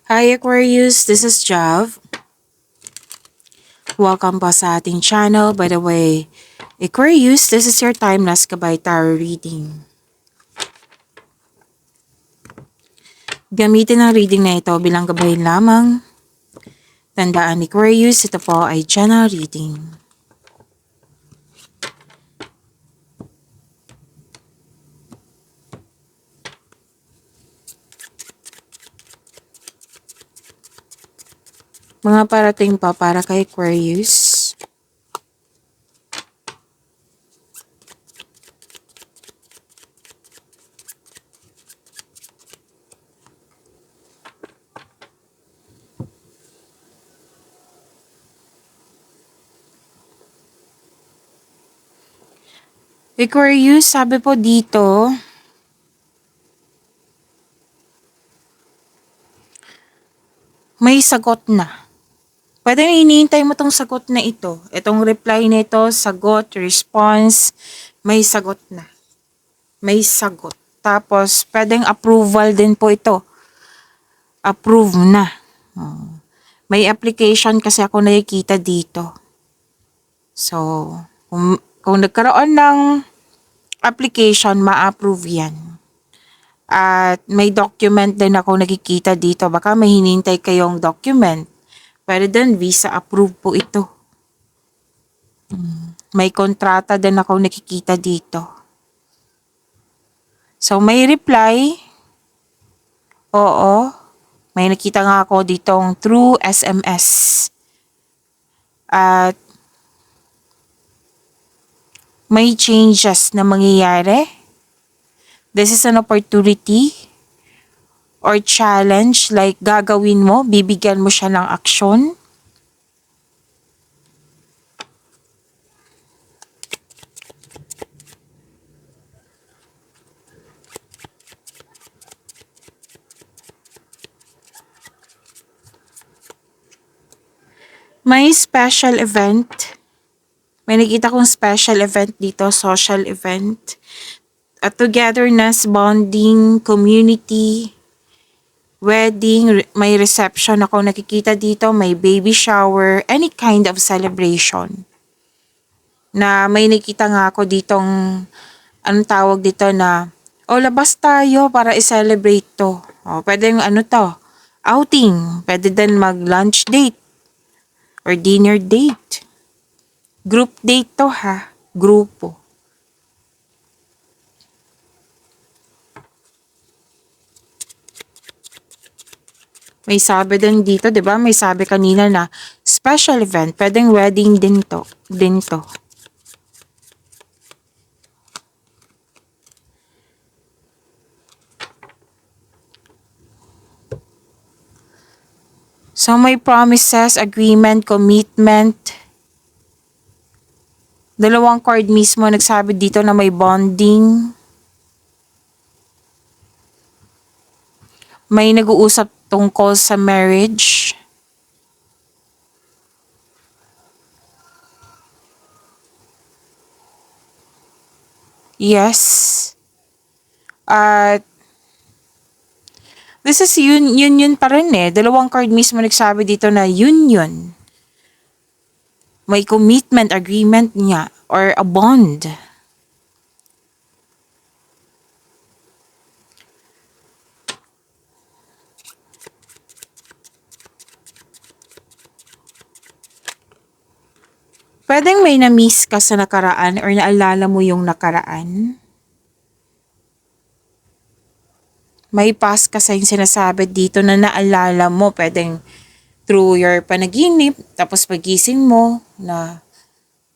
Hi Aquarius, this is Jav. Welcome po sa ating channel. By the way, Aquarius, this is your Timeless Gabay Tarot reading. Gamitin ang reading na ito bilang gabay lamang. Tandaan Aquarius, ito po ay general reading. Mga parating pa para kay Aquarius. Aquarius, sabi po dito, may sagot na. Pwede hinihintay mo tong sagot na ito. Itong reply nito, sagot, response, may sagot na. May sagot. Tapos, pwedeng approval din po ito. Approve na. May application kasi ako nakikita dito. So, kung nagkaroon ng application, ma-approve yan. At may document din ako nakikita dito. Baka may hinintay kayong document. Pero then, visa approve po ito. May kontrata din ako nakikita dito. So, may reply. Oo. May nakita nga ako ditong through SMS. At may changes na mangyayari. This is an opportunity or challenge like gagawin mo, bibigyan mo siya ng aksyon. May special event. May nakita kong special event dito, social event. A togetherness, bonding, community, wedding, may reception ako nakikita dito, may baby shower, any kind of celebration. Na may nakita nga ako ditong, anong tawag dito na, labas tayo para i-celebrate to. Pwede yung outing. Pwede din mag-lunch date or dinner date. Group date to ha, grupo. May sabi din dito, 'di ba? May sabi kanina na special event, pwedeng wedding din to. So may promises, agreement, commitment. Dalawang card mismo nagsabi dito na may bonding. May nag-uusap tungkol sa marriage. Yes. At this is union pa rin eh. Dalawang card mismo nagsabi dito na union. May commitment, agreement niya, or a bond. Pwedeng may na-miss ka sa nakaraan or naalala mo yung nakaraan. May past kasi yung sinasabi dito na naalala mo. Pwedeng through your panaginip, tapos pagising mo na,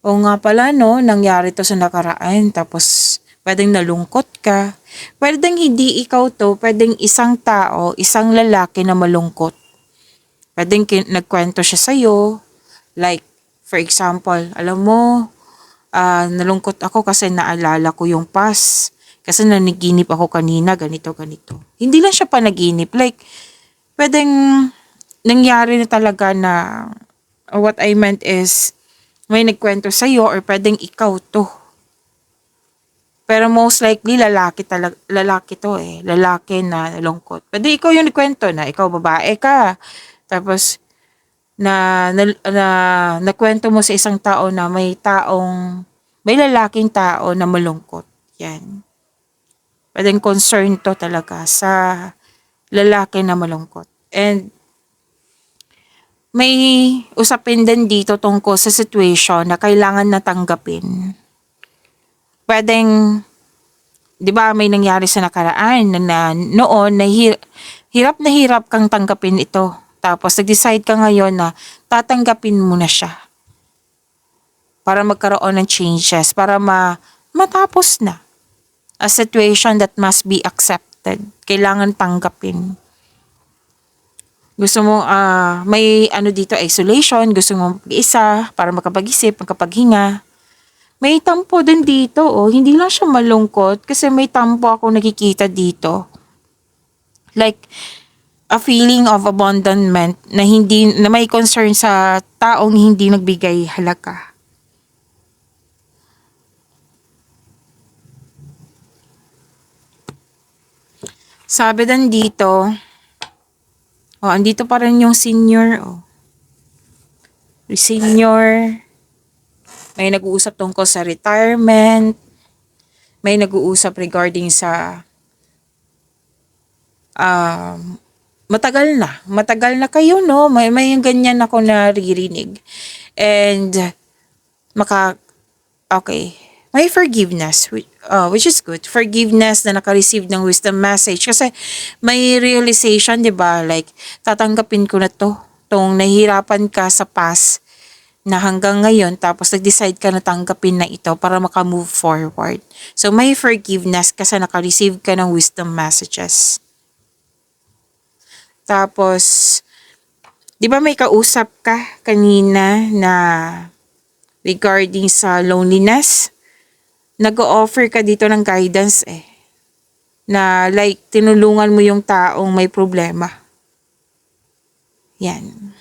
nga pala no, nangyari to sa nakaraan. Tapos pwedeng nalungkot ka. Pwedeng hindi ikaw to, pwedeng isang tao, isang lalaki na malungkot. Pwedeng nagkwento siya sa'yo. Like, for example, alam mo, nalungkot ako kasi naalala ko yung past. Kasi nanaginip ako kanina, ganito. Hindi lang siya panaginip. Like, pwedeng nangyari na talaga na, what I meant is, may nagkwento sa'yo or pwedeng ikaw to. Pero most likely, lalaki to eh. Lalaki na nalungkot. Pwede ikaw yung nagkwento na, ikaw babae ka. Tapos, nakwento mo sa isang tao na may lalaking tao na malungkot. Yan. Pwedeng concern to talaga sa lalaki na malungkot. And, may usapin din dito tungkol sa situation na kailangan natanggapin. Pwedeng, di ba may nangyari sa nakaraan na noon na hirap na hirap kang tanggapin ito. Tapos nag-decide ka ngayon na tatanggapin mo na siya. Para magkaroon ng changes, para matapos na. A situation that must be accepted. Kailangan tanggapin. Gusto mo, may dito, isolation, gusto mo mag-isa para makapag-isip, makapaghinga. May tampo din dito, hindi lang siya malungkot kasi may tampo ako nakikita dito. Like, a feeling of abandonment na may concern sa taong hindi nagbigay halaga. Sabi din dito, andito pa rin yung senior, Senior, may nag-uusap tungkol sa retirement, may nag-uusap regarding sa matagal na kayo, no? May ganyan ako naririnig. And may forgiveness, which is good. Forgiveness na naka-receive ng wisdom message. Kasi may realization, di ba? Like, tatanggapin ko na tong nahihirapan ka sa past na hanggang ngayon, tapos nag-decide ka na tanggapin na ito para maka-move forward. So, may forgiveness kasi naka-receive ka ng wisdom messages. Tapos, di ba may kausap ka kanina na regarding sa loneliness? Nag-o-offer ka dito ng guidance na like, tinulungan mo yung taong may problema. Yan.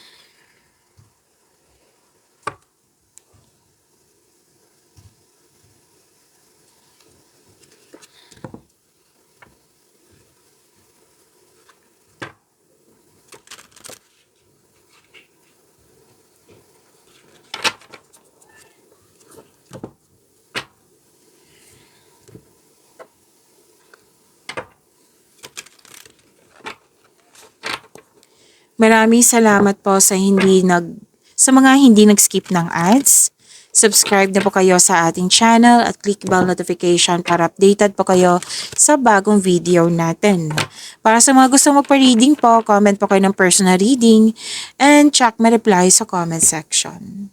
Maraming salamat po sa mga hindi nag-skip ng ads. Subscribe na po kayo sa ating channel at click bell notification para updated po kayo sa bagong video natin. Para sa mga gusto magpa-reading po, comment po kayo ng personal reading and check my reply sa comment section.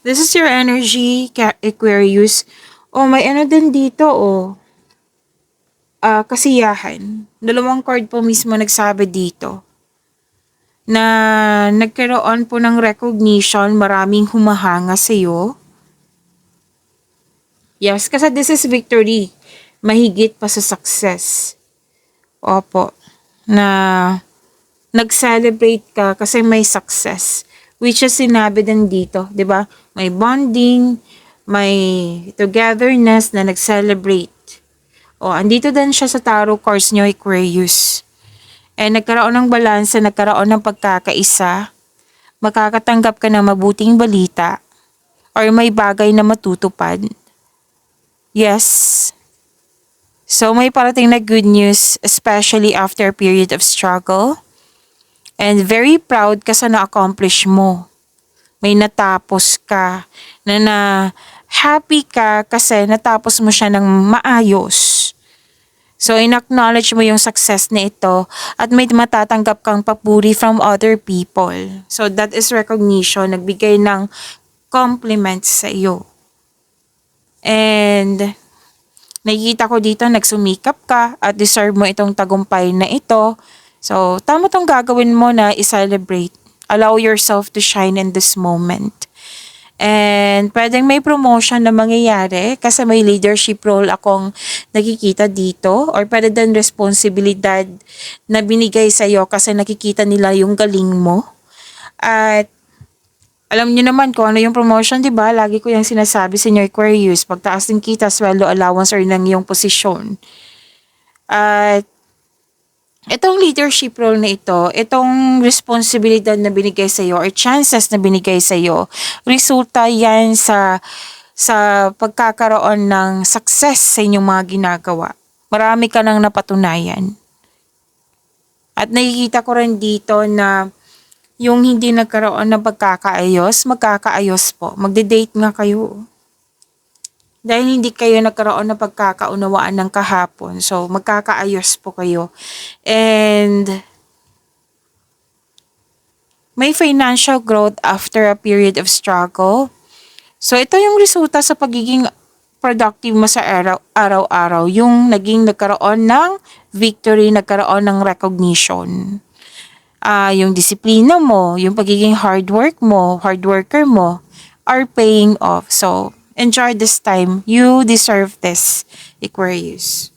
This is your energy, Aquarius. May din dito, kasiyahan. Dalawang card po mismo nagsabi dito na nagkaroon po ng recognition, maraming humahanga sa iyo. Yes, kasi this is victory. Mahigit pa sa success. Opo. Na nag-celebrate ka kasi may success. Which is sinabi din dito, di ba? May bonding, may togetherness na nag-celebrate. Andito din siya sa tarot cards nyo, Aquarius. Nagkaroon ng balanse, nagkaroon ng pagkakaisa. Makakatanggap ka ng mabuting balita or may bagay na matutupad. Yes. So may parating na good news, especially after a period of struggle. And very proud ka sa na-accomplish mo. May natapos ka, na happy ka kasi natapos mo siya ng maayos. So, in-acknowledge mo yung success na ito at may matatanggap kang papuri from other people. So, that is recognition, nagbigay ng compliments sa iyo. And Nakikita ko dito nagsumikap ka at deserve mo itong tagumpay na ito. So, tama tong gagawin mo na i-celebrate. Allow yourself to shine in this moment. And pwedeng may promotion na mangyayari kasi may leadership role akong nakikita dito, or pwede din responsibilidad na binigay sa'yo kasi nakikita nila yung galing mo. At alam niyo naman kung ano yung promotion, di ba? Lagi ko yung sinasabi sa inyo, Aquarius, pagtaas ng kita, sweldo, allowance, or ng iyong posisyon. At itong leadership role na ito, itong responsibilidad na binigay sa iyo or chances na binigay sa iyo, resulta yan sa pagkakaroon ng success sa inyong mga ginagawa. Marami ka nang napatunayan. At nakikita ko rin dito na yung hindi nagkaroon ng pagkakaayos, magkakaayos po. Magde-date nga kayo. Dahil hindi kayo nagkaroon ng pagkakaunawaan ng kahapon. So, magkakaayos po kayo. And may financial growth after a period of struggle. So, ito yung resulta sa pagiging productive mo sa araw-araw. Yung naging nagkaroon ng victory, nagkaroon ng recognition. Yung disiplina mo, yung pagiging hard worker mo, are paying off. So, enjoy this time. You deserve this, Aquarius.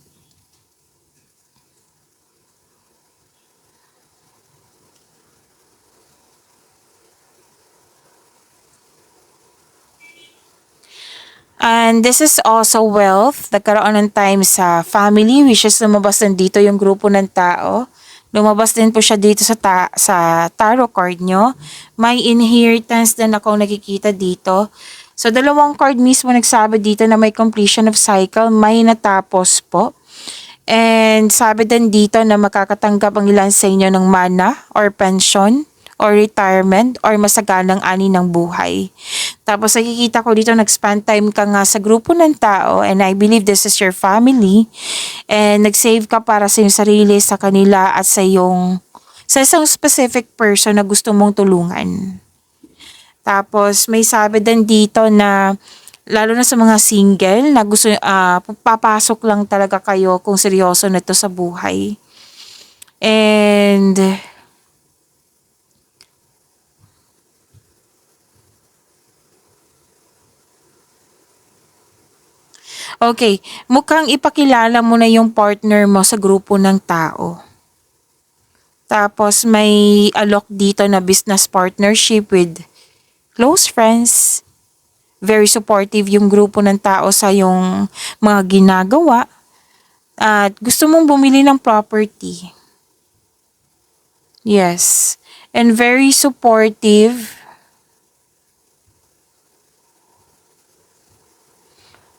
And this is also wealth. Nagkaroon ng time sa family, which is lumabas din dito yung grupo ng tao. Lumabas din po siya dito sa tarot card nyo. May inheritance din ako nakikita dito. So, dalawang card mismo nagsabi dito na may completion of cycle, may natapos po. And sabi din dito na makakatanggap ang ilan sa inyo ng mana or pension or retirement or masaganang ani ng buhay. Tapos nakikita ko dito nag-spend time ka nga sa grupo ng tao, and I believe this is your family, and nag-save ka para sa iyong sarili, sa kanila at sa isang specific person na gusto mong tulungan. Tapos may sabi din dito na lalo na sa mga single na gusto papasok lang talaga kayo kung seryoso na ito sa buhay. And okay, mukhang ipakilala mo na yung partner mo sa grupo ng tao. Tapos may alok dito na business partnership with close friends. Very supportive yung grupo ng tao sa yung mga ginagawa. At gusto mong bumili ng property. Yes. And very supportive.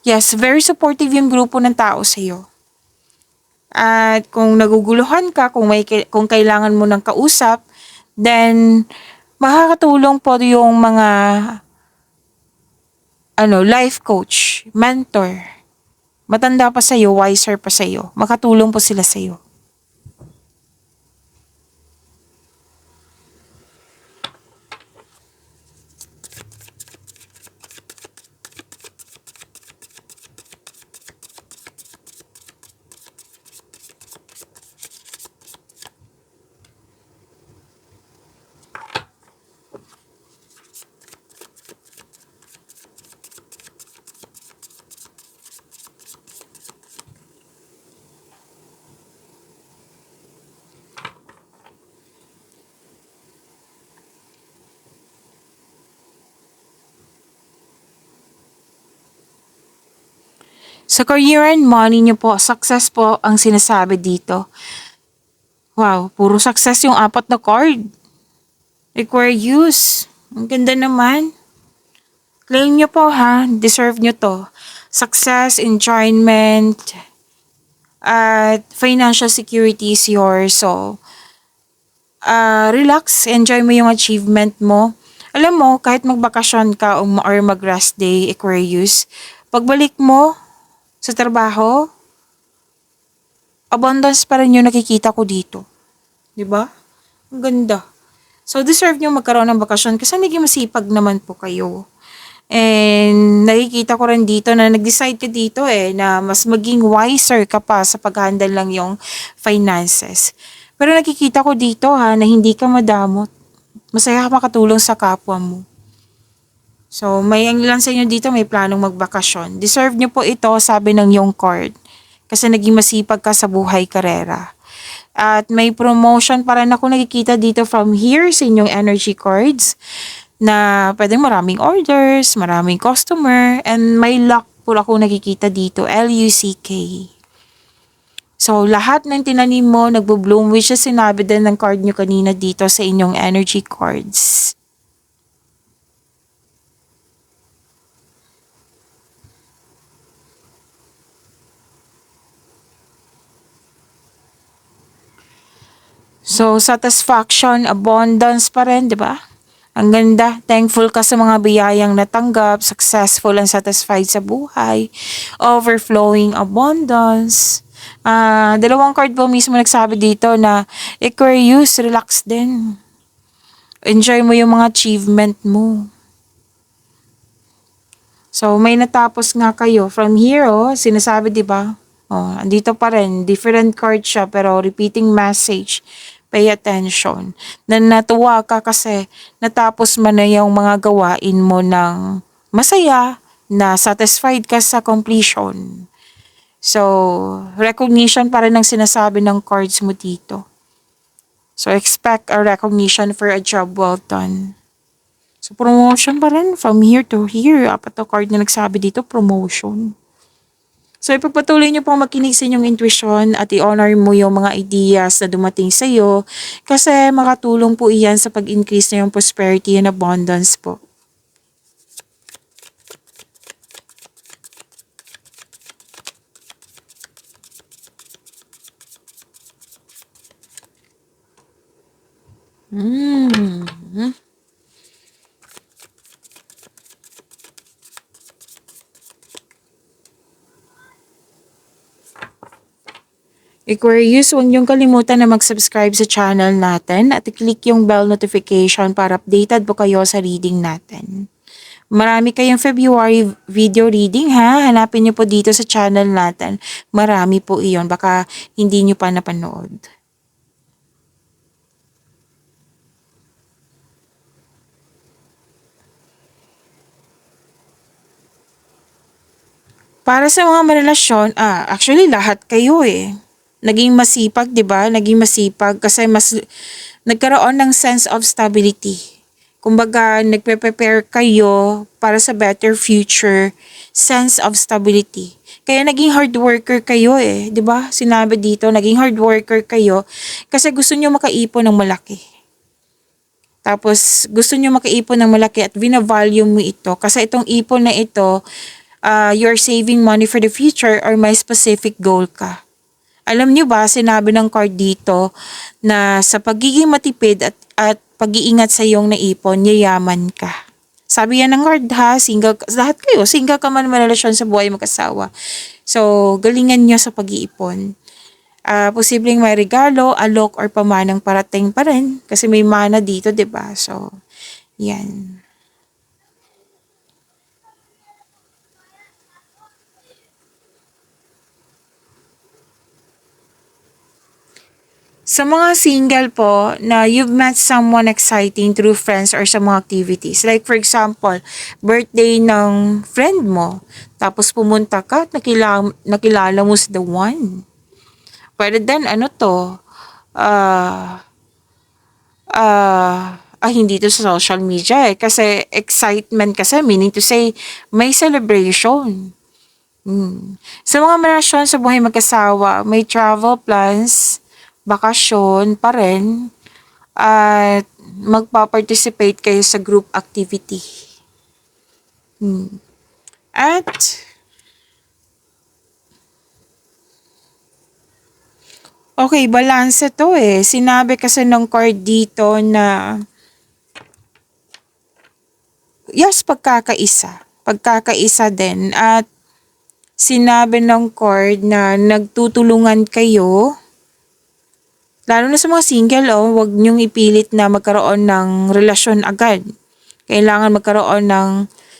Yes, very supportive yung grupo ng tao sa iyo. At kung naguguluhan ka, kung kailangan mo ng kausap, then makakatulong po yung mga life coach, mentor. Matanda pa sa iyo, wiser pa sa iyo. Makatulong po sila sa iyo. Sa career and money nyo po, success po ang sinasabi dito. Wow, puro success yung apat na card. Aquarius, ang ganda naman. Claim nyo po ha, deserve nyo to. Success, enjoyment, at financial security is yours. So, relax, enjoy mo yung achievement mo. Alam mo, kahit magbakasyon ka or mag-rest day, Aquarius, pagbalik mo sa trabaho, abundance pa rin yung nakikita ko dito. Diba? Ang ganda. So, deserve nyo magkaroon ng bakasyon kasi naging masipag naman po kayo. And nakikita ko rin dito na nag-decide ka dito na mas maging wiser ka pa sa pag-handle lang yung finances. Pero nakikita ko dito na hindi ka madamot. Masaya ka makatulong sa kapwa mo. So, may ang ilan sa inyo dito may planong magbakasyon. Deserve nyo po ito, sabi ng yung card. Kasi naging masipag ka sa buhay karera. At may promotion pa rin ako nakikita dito from here sa inyong energy cards na pwedeng maraming orders, maraming customer, and may luck po ako nakikita dito, LUCK. So, lahat ng tinanim mo, nagbo-bloom, which is sinabi din ng card nyo kanina dito sa inyong energy cards. So, satisfaction, abundance pa rin, di ba? Ang ganda. Thankful ka sa mga biyayang natanggap, successful and satisfied sa buhay, overflowing abundance. Dalawang card po mismo nagsabi dito na Aquarius, relax din. Enjoy mo yung mga achievement mo. So, may natapos nga kayo. From here, sinasabi, di ba? Andito pa rin. Different card siya, pero repeating message. Pay attention. Na natuwa ka kasi natapos mo na yung mga gawain mo ng masaya, na satisfied ka sa completion. So, recognition pa rin ang sinasabi ng cards mo dito. So, expect a recognition for a job well done. So, promotion pa rin from here to here. Apat na card na nagsabi dito, promotion. So, ipagpatuloy niyo pong makinig sa inyong intuition at i-honor mo yung mga ideas na dumating sa iyo kasi makatulong po iyan sa pag-increase na yung prosperity and abundance po. Aquarius, huwag niyong kalimutan na mag-subscribe sa channel natin at i-click yung bell notification para updated po kayo sa reading natin. Marami kayong February video reading ha. Hanapin niyo po dito sa channel natin. Marami po iyon. Baka hindi niyo pa napanood. Para sa mga marelasyon, actually lahat kayo naging masipag, 'di ba? Naging masipag kasi mas nagkaroon ng sense of stability. Kumbaga, nagpe-prepare kayo para sa better future, sense of stability. Kaya naging hard worker kayo 'di ba? Sinabi dito, naging hard worker kayo kasi gusto niyo makaipon ng malaki. Tapos gusto niyo makaipon ng malaki at vina-value mo ito kasi itong ipon na ito, you're saving money for the future or may specific goal ka. Alam niyo ba, sinabi ng card dito na sa pagiging matipid at pag-iingat sa iyong naipon, yayaman ka. Sabi yan ng card single, lahat kayo, single ka man relasyon sa buhay mag-asawa. So, galingan niyo sa pag-iipon. Posibleng may regalo, alok, or pamanang parating pa rin kasi may mana dito, 'di ba? So, yan. Sa mga single po na you've met someone exciting through friends or sa mga activities. Like for example, birthday ng friend mo. Tapos pumunta ka at nakilala mo si the one. Pwede din ah, hindi to sa social media Kasi excitement kasi, meaning to say, may celebration. Sa mga relasyon sa buhay mag-asawa, may travel plans, bakasyon pa rin, at magpa-participate kayo sa group activity. At, okay, balance to Sinabi kasi ng card dito na, yes, pagkakaisa. Pagkakaisa din. At, sinabi ng card na nagtutulungan kayo. Lalo na sa mga single, huwag niyong ipilit na magkaroon ng relasyon agad. Kailangan magkaroon ng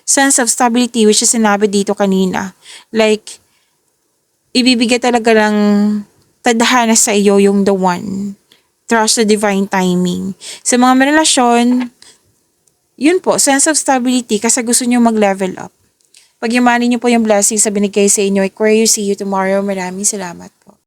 sense of stability, which is sinabi dito kanina. Like, ibibigay talaga ng tadhana sa iyo yung the one. Trust the divine timing. Sa mga may relasyon, yun po, sense of stability kasi gusto nyo mag-level up. Pagyamanin nyo po yung blessings sa binigay sa inyo. Aquarius, see you tomorrow. Maraming salamat po.